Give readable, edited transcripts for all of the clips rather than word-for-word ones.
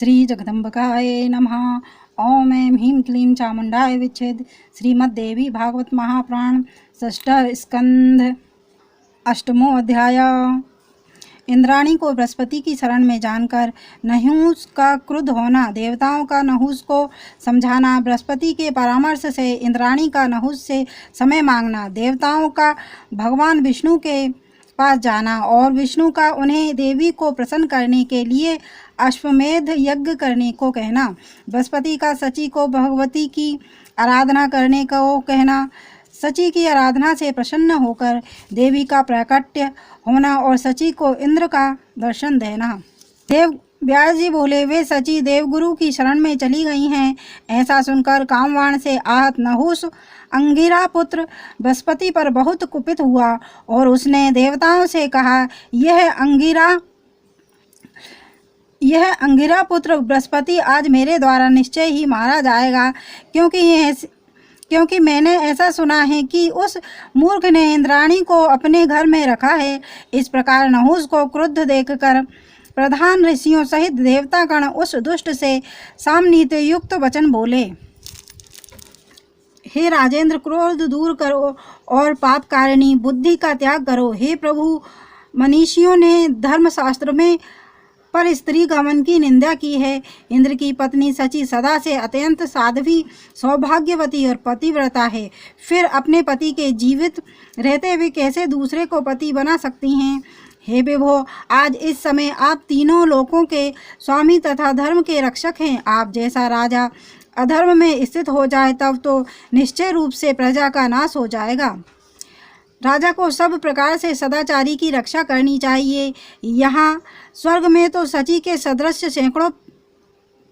श्री जगदम्बिकाय नमः। ओम ऐं ह्रीं क्लीं चामुंडाय विच्छेद। श्रीमद्देवी भागवत महापुराण षष्ठः स्कंध अष्टमो अध्याय। इंद्राणी को बृहस्पति की शरण में जानकर नहुष का क्रुद्ध होना, देवताओं का नहुष को समझाना, बृहस्पति के परामर्श से इंद्राणी का नहुष से समय मांगना, देवताओं का भगवान विष्णु के पास जाना और विष्णु का उन्हें देवी को प्रसन्न करने के लिए अश्वमेध यज्ञ करने को कहना, बृहस्पति का सची को भगवती की आराधना करने को कहना, सची की आराधना से प्रसन्न होकर देवी का प्राकट्य होना और सची को इंद्र का दर्शन देना। देव व्यास जी बोले, वे सची देवगुरु की शरण में चली गई हैं। ऐसा सुनकर कामवाण से आहत नहुष अंगिरा पुत्र बृहस्पति पर बहुत कुपित हुआ और उसने देवताओं से कहा, यह अंगिरा पुत्र बृहस्पति आज मेरे द्वारा निश्चय ही मारा जाएगा, क्योंकि मैंने ऐसा सुना है कि उस मूर्ख ने इंद्राणी को अपने घर में रखा है। इस प्रकार नहुष को क्रुद्ध देखकर प्रधान ऋषियों सहित देवतागण उस दुष्ट से सामनीति युक्त वचन बोले। हे राजेंद्र, क्रोध दूर करो और पापकारिणी बुद्धि का त्याग करो। हे प्रभु, मनीषियों ने धर्मशास्त्र में पर स्त्री गमन की निंदा की है। इंद्र की पत्नी सची सदा से अत्यंत साध्वी, सौभाग्यवती और पतिव्रता है। फिर अपने पति के जीवित रहते हुए कैसे दूसरे को पति बना सकती हैं? हे विभो, आज इस समय आप तीनों लोकों के स्वामी तथा धर्म के रक्षक हैं। आप जैसा राजा अधर्म में स्थित हो जाए तब तो निश्चय रूप से प्रजा का नाश हो जाएगा। राजा को सब प्रकार से सदाचारी की रक्षा करनी चाहिए। यहाँ स्वर्ग में तो सची के सदृश सैकड़ों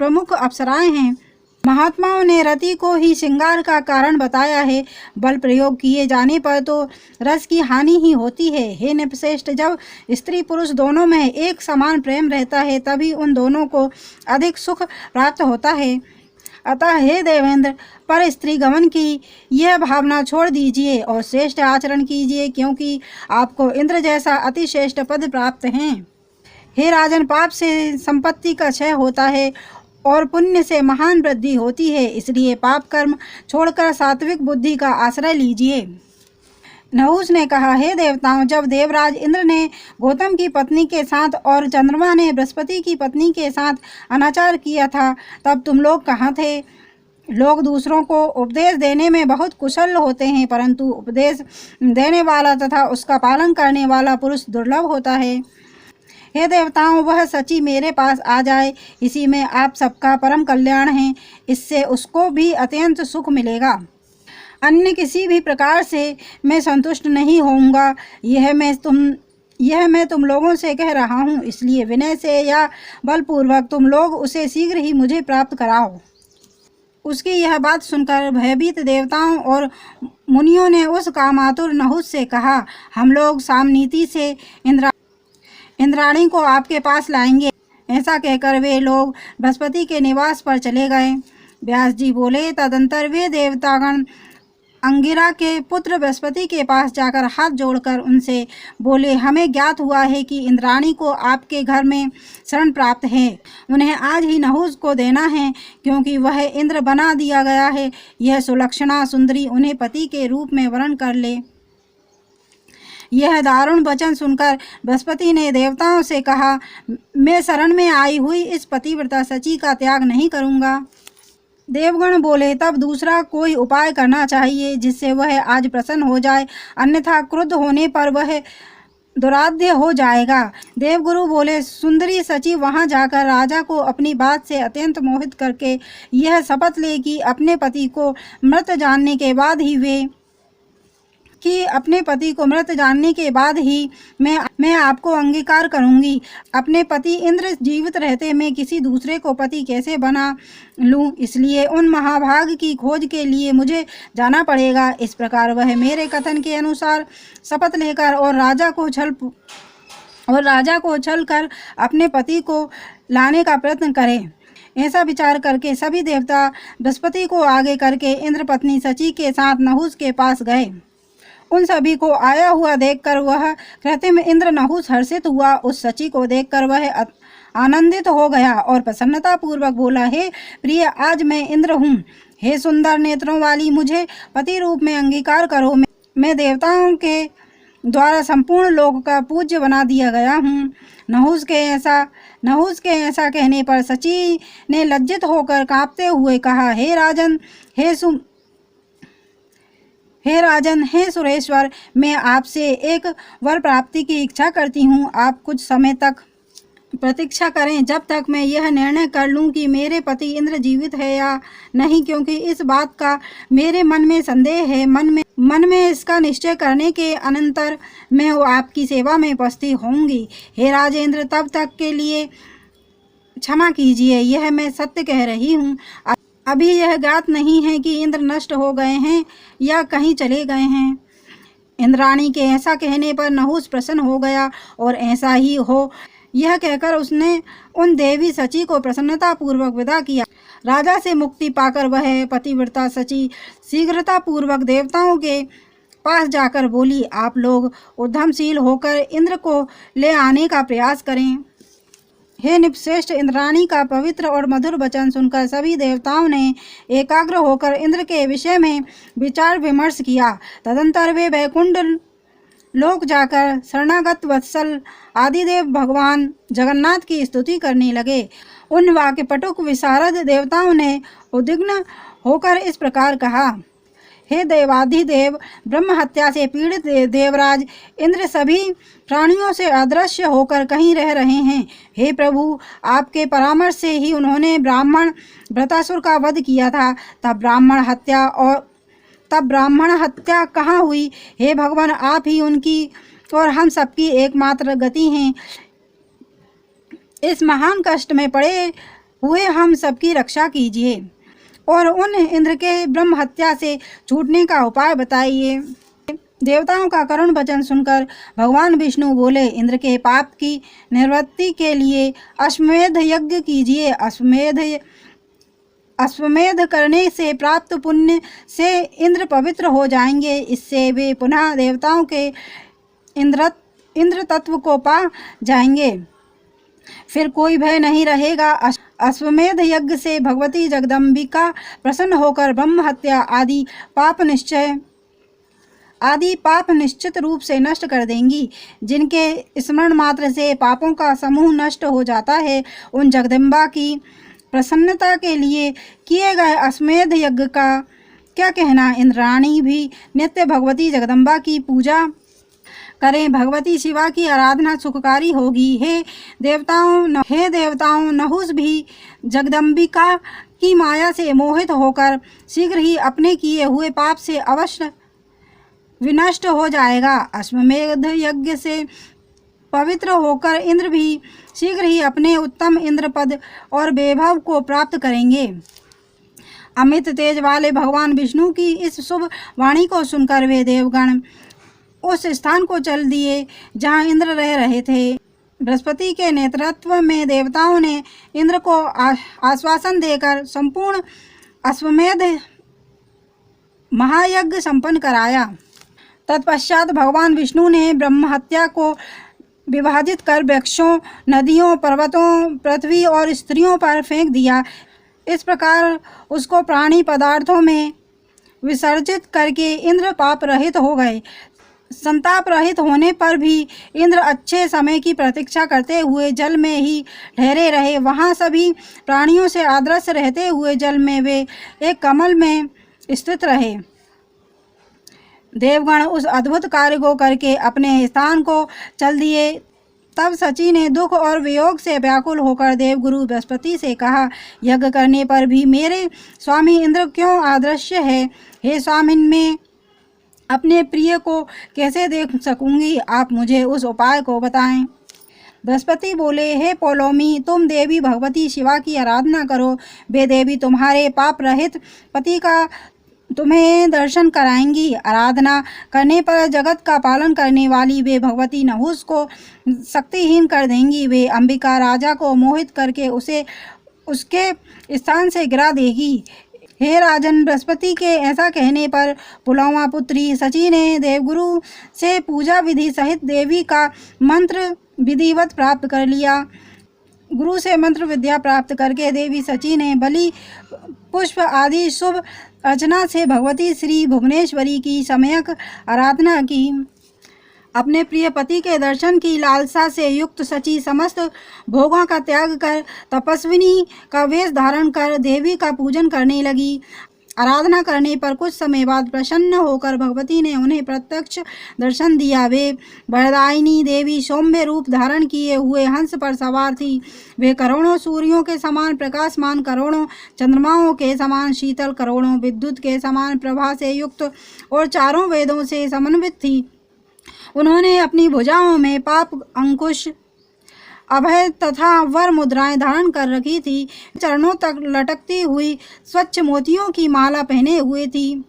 प्रमुख अप्सराएं हैं। महात्माओं ने रति को ही श्रृंगार का कारण बताया है। बल प्रयोग किए जाने पर तो रस की हानि ही होती है। हे नृपश्रेष्ठ, जब स्त्री पुरुष दोनों में एक समान प्रेम रहता है तभी उन दोनों को अधिक सुख प्राप्त होता है। अतः हे देवेंद्र, पर स्त्री गमन की यह भावना छोड़ दीजिए और श्रेष्ठ आचरण कीजिए, क्योंकि आपको इंद्र जैसा अति श्रेष्ठ पद प्राप्त है। हे राजन, पाप से संपत्ति का क्षय होता है और पुण्य से महान वृद्धि होती है, इसलिए पाप कर्म छोड़कर सात्विक बुद्धि का आश्रय लीजिए। नहुष ने कहा, हे देवताओं, जब देवराज इंद्र ने गौतम की पत्नी के साथ और चंद्रमा ने बृहस्पति की पत्नी के साथ अनाचार किया था तब तुम लोग कहाँ थे? लोग दूसरों को उपदेश देने में बहुत कुशल होते हैं, परंतु उपदेश देने वाला तथा उसका पालन करने वाला पुरुष दुर्लभ होता है। हे देवताओं, वह सची मेरे पास आ जाए, इसी में आप सबका परम कल्याण है। इससे उसको भी अत्यंत सुख मिलेगा। अन्य किसी भी प्रकार से मैं संतुष्ट नहीं होऊंगा। यह मैं तुम लोगों से कह रहा हूँ, इसलिए विनय से या बलपूर्वक तुम लोग उसे शीघ्र ही मुझे प्राप्त कराओ। उसकी यह बात सुनकर भयभीत देवताओं और मुनियों ने उस कामातुर नहुष से कहा, हम लोग सामनीति से इंद्राणी को आपके पास लाएंगे। ऐसा कहकर वे लोग बृहस्पति के निवास पर चले गए। व्यास जी बोले, तदंतर वे देवतागण अंगिरा के पुत्र बृहस्पति के पास जाकर हाथ जोड़कर उनसे बोले, हमें ज्ञात हुआ है कि इंद्राणी को आपके घर में शरण प्राप्त है। उन्हें आज ही नहुष को देना है, क्योंकि वह इंद्र बना दिया गया है। यह सुलक्षणा सुंदरी उन्हें पति के रूप में वरण कर ले। यह दारुण वचन सुनकर बृहस्पति ने देवताओं से कहा, मैं शरण में आई हुई इस पतिव्रता सची का त्याग नहीं करूँगा। देवगण बोले, तब दूसरा कोई उपाय करना चाहिए जिससे वह आज प्रसन्न हो जाए, अन्यथा क्रुद्ध होने पर वह दुराध्य हो जाएगा। देवगुरु बोले, सुंदरी सची वहां जाकर राजा को अपनी बात से अत्यंत मोहित करके यह शपथ ले कि अपने पति को मृत जानने के बाद ही मैं आपको अंगीकार करूंगी। अपने पति इंद्र जीवित रहते मैं किसी दूसरे को पति कैसे बना लूं, इसलिए उन महाभाग की खोज के लिए मुझे जाना पड़ेगा। इस प्रकार वह मेरे कथन के अनुसार शपथ लेकर और राजा को छल कर अपने पति को लाने का प्रयत्न करे। ऐसा विचार करके सभी देवता बृहस्पति को आगे करके इंद्र पत्नी सची के साथ नहुष के पास गए। उन सभी को आया हुआ देखकर वह कृत्रिम इंद्र नहुष हर्षित हुआ। उस सची को देखकर वह आनंदित हो गया और प्रसन्नता पूर्वक बोला, हे प्रिय, आज मैं इंद्र हूँ। हे सुंदर नेत्रों वाली, मुझे पति रूप में अंगीकार करो। मैं देवताओं के द्वारा संपूर्ण लोक का पूज्य बना दिया गया हूँ। नहुस के ऐसा कहने पर सची ने लज्जित होकर कांपते हुए कहा, हे राजन, हे सुरेश्वर, मैं आपसे एक वर प्राप्ति की इच्छा करती हूँ। आप कुछ समय तक प्रतीक्षा करें, जब तक मैं यह निर्णय कर लूं कि मेरे पति इंद्र जीवित है या नहीं, क्योंकि इस बात का मेरे मन में संदेह है। मन में इसका निश्चय करने के अनंतर मैं आपकी सेवा में उपस्थित होंगी। हे राजेंद्र, तब तक के लिए क्षमा कीजिए, यह मैं सत्य कह रही हूँ। अभी यह ज्ञात नहीं है कि इंद्र नष्ट हो गए हैं या कहीं चले गए हैं। इंद्राणी के ऐसा कहने पर नहुस प्रसन्न हो गया और ऐसा ही हो यह कहकर उसने उन देवी सची को प्रसन्नता पूर्वक विदा किया। राजा से मुक्ति पाकर वह पतिव्रता सची शीघ्रता पूर्वक देवताओं के पास जाकर बोली, आप लोग उद्यमशील होकर इंद्र को ले आने का प्रयास करें। हे निपश्रेष्ठ, इंद्राणी का पवित्र और मधुर वचन सुनकर सभी देवताओं ने एकाग्र होकर इंद्र के विषय में विचार विमर्श किया। तदंतर वे वैकुंठ लोक जाकर शरणागत वत्सल आदिदेव भगवान जगन्नाथ की स्तुति करने लगे। उन वाक्यपटुक विशारद देवताओं ने उद्विग्न होकर इस प्रकार कहा, हे देवाधिदेव, ब्रह्म हत्या से पीड़ित देवराज इंद्र सभी प्राणियों से अदृश्य होकर कहीं रह रहे हैं। हे प्रभु, आपके परामर्श से ही उन्होंने ब्राह्मण वृतासुर का वध किया था। तब ब्राह्मण हत्या कहाँ हुई? हे भगवान, आप ही उनकी और हम सबकी एकमात्र गति हैं। इस महान कष्ट में पड़े हुए हम सबकी रक्षा कीजिए और उन इंद्र के ब्रह्म हत्या से छूटने का उपाय बताइए। देवताओं का करुण वचन सुनकर भगवान विष्णु बोले, इंद्र के पाप की निवृत्ति के लिए अश्वमेध यज्ञ कीजिए। अश्वमेध करने से प्राप्त पुण्य से इंद्र पवित्र हो जाएंगे। इससे वे पुनः देवताओं के इंद्र तत्व को पा जाएंगे, फिर कोई भय नहीं रहेगा। अश्वमेध यज्ञ से भगवती जगदम्बिका प्रसन्न होकर ब्रह्म हत्या आदि पाप निश्चित रूप से नष्ट कर देंगी। जिनके स्मरण मात्र से पापों का समूह नष्ट हो जाता है, उन जगदम्बा की प्रसन्नता के लिए किए गए अश्वमेध यज्ञ का क्या कहना। इंद्राणी भी नित्य भगवती जगदम्बा की पूजा करें। भगवती शिवा की आराधना सुखकारी होगी। हे देवताओं, नहुस भी जगदम्बिका की माया से मोहित होकर शीघ्र ही अपने किए हुए पाप से अवश्य विनष्ट हो जाएगा। अश्वमेध यज्ञ से पवित्र होकर इंद्र भी शीघ्र ही अपने उत्तम इंद्र पद और वैभव को प्राप्त करेंगे। अमित तेज वाले भगवान विष्णु की इस शुभ वाणी को सुनकर वे देवगण उस स्थान को चल दिए जहाँ इंद्र रह रहे थे। बृहस्पति के नेतृत्व में देवताओं ने इंद्र को आश्वासन देकर संपूर्ण अश्वमेध महायज्ञ संपन्न कराया। तत्पश्चात भगवान विष्णु ने ब्रह्म हत्या को विभाजित कर वृक्षों, नदियों, पर्वतों, पृथ्वी और स्त्रियों पर फेंक दिया। इस प्रकार उसको प्राणी पदार्थों में विसर्जित करके इंद्र पाप रहित हो गए। संताप रहित होने पर भी इंद्र अच्छे समय की प्रतीक्षा करते हुए जल में ही ठहरे रहे। वहाँ सभी प्राणियों से आदर्श रहते हुए जल में वे एक कमल में स्थित रहे। देवगण उस अद्भुत कार्य को करके अपने स्थान को चल दिए। तब सची ने दुख और वियोग से व्याकुल होकर देवगुरु बृहस्पति से कहा, यज्ञ करने पर भी मेरे स्वामी इंद्र क्यों अदृश्य है? हे स्वामिन, मैं अपने प्रिय को कैसे देख सकूंगी? आप मुझे उस उपाय को बताएं। बृहस्पति बोले, हे पोलोमी, तुम देवी भगवती शिवा की आराधना करो। वे देवी तुम्हारे पाप रहित पति का तुम्हें दर्शन कराएंगी। आराधना करने पर जगत का पालन करने वाली वे भगवती नहुस को शक्तिहीन कर देंगी। वे अंबिका राजा को मोहित करके उसे उसके स्थान से गिरा देगी। हे राजन, बृहस्पति के ऐसा कहने पर पुलौमा पुत्री सची ने देवगुरु से पूजा विधि सहित देवी का मंत्र विधिवत प्राप्त कर लिया। गुरु से मंत्र विद्या प्राप्त करके देवी सची ने बलि पुष्प आदि शुभ अर्चना से भगवती श्री भुवनेश्वरी की सम्यक आराधना की। अपने प्रिय पति के दर्शन की लालसा से युक्त सची समस्त भोगों का त्याग कर तपस्विनी का वेश धारण कर देवी का पूजन करने लगी। आराधना करने पर कुछ समय बाद प्रसन्न होकर भगवती ने उन्हें प्रत्यक्ष दर्शन दिया। वे वरदायिनी देवी सौम्य रूप धारण किए हुए हंस पर सवार थी। वे करोड़ों सूर्यों के समान प्रकाशमान, करोड़ों चंद्रमाओं के समान शीतल, करोड़ों विद्युत के समान प्रभा से युक्त और चारों वेदों से समन्वित थी। उन्होंने अपनी भुजाओं में पाप अंकुश, अभय तथा वर मुद्राएं धारण कर रखी थी। चरणों तक लटकती हुई स्वच्छ मोतियों की माला पहने हुए थी।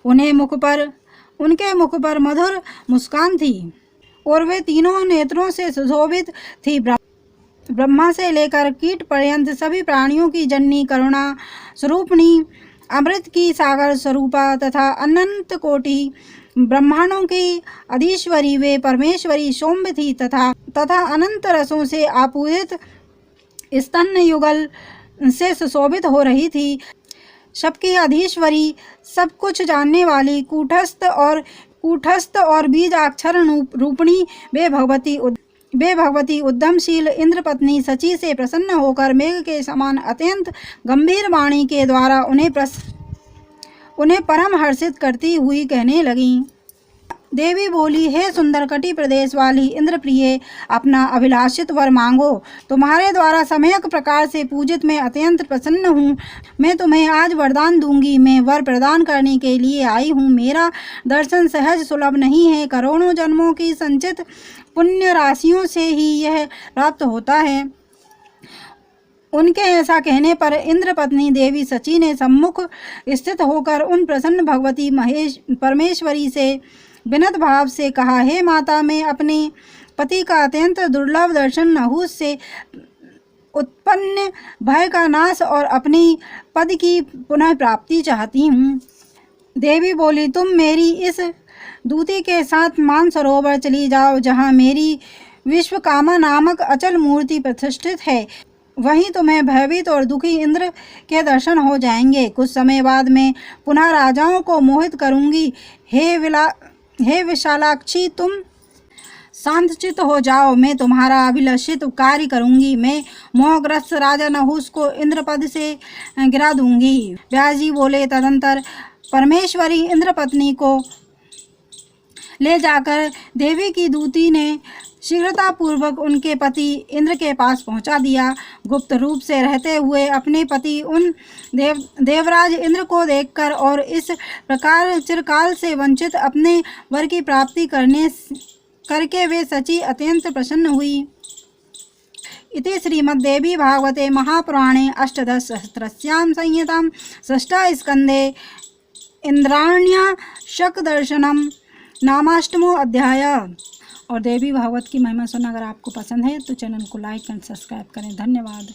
उनके मुख पर मधुर मुस्कान थी और वे तीनों नेत्रों से सुशोभित थी। ब्रह्मा से लेकर कीट पर्यंत सभी प्राणियों की जननी, करुणा स्वरूपणी, अमृत की सागर स्वरूपा तथा अनंत कोटि ब्रह्मांडों की अधीश्वरी वे परमेश्वरी सौम्य थी तथा अनंत रसों से आपूरित स्तन युगल से सुशोभित हो रही थी। सबकी अधीश्वरी, सब कुछ जानने वाली, कूटस्थ और बीजाक्षर रूपिणी वे भगवती उद्यमशील इंद्रपत्नी सची से प्रसन्न होकर मेघ के समान अत्यंत गंभीर वाणी के द्वारा उन्हें परम हर्षित करती हुई कहने लगी। देवी बोली, हे सुंदर कटि प्रदेश वाली इंद्रप्रिय, अपना अभिलाषित वर मांगो। तुम्हारे द्वारा सम्यक प्रकार से पूजित मैं अत्यंत प्रसन्न हूँ। मैं तुम्हें आज वरदान दूंगी। मैं वर प्रदान करने के लिए आई हूँ। मेरा दर्शन सहज सुलभ नहीं है। करोड़ों जन्मों की संचित पुण्य राशियों से ही यह प्राप्त होता है। उनके ऐसा कहने पर इंद्रपत्नी देवी सची ने सम्मुख स्थित होकर उन प्रसन्न भगवती परमेश्वरी से विनत भाव से कहा, हे माता, मैं अपने पति का अत्यंत दुर्लभ दर्शन, नहुस से उत्पन्न भय का नाश और अपनी पद की पुनः प्राप्ति चाहती हूँ। देवी बोली, तुम मेरी इस दूती के साथ मानसरोवर चली जाओ, जहाँ मेरी विश्वकामा नामक अचल मूर्ति प्रतिष्ठित है। वहीं तुम्हें भयभीत और दुखी इंद्र के दर्शन हो जाएंगे। कुछ समय बाद मैं पुनः राजाओं को मोहित करूंगी। हे विशालाक्षी, तुम शांतचित्त हो जाओ। मैं तुम्हारा अभिलषित कार्य करूंगी। मैं मोहग्रस्त राजा नहुस को इंद्रपद से गिरा दूंगी। व्यास जी बोले, तदंतर परमेश्वरी इंद्रपत्नी को ले जाकर देवी की दूती ने शीघ्रतापूर्वक उनके पति इंद्र के पास पहुंचा दिया। गुप्त रूप से रहते हुए अपने पति उन देवराज इंद्र को देखकर और इस प्रकार चिरकाल से वंचित अपने वर की प्राप्ति करके वे सची अत्यंत प्रसन्न हुई। इति श्रीमद्देवी भागवते महापुराणे अष्टादशसहस्रस्यां संहितां षष्ठस्कन्धे इंद्राण्यशक दर्शनम नामाष्टमो अध्याय। और देवी भागवत की महिमा सुनना अगर आपको पसंद है तो चैनल को लाइक एंड सब्सक्राइब करें। धन्यवाद।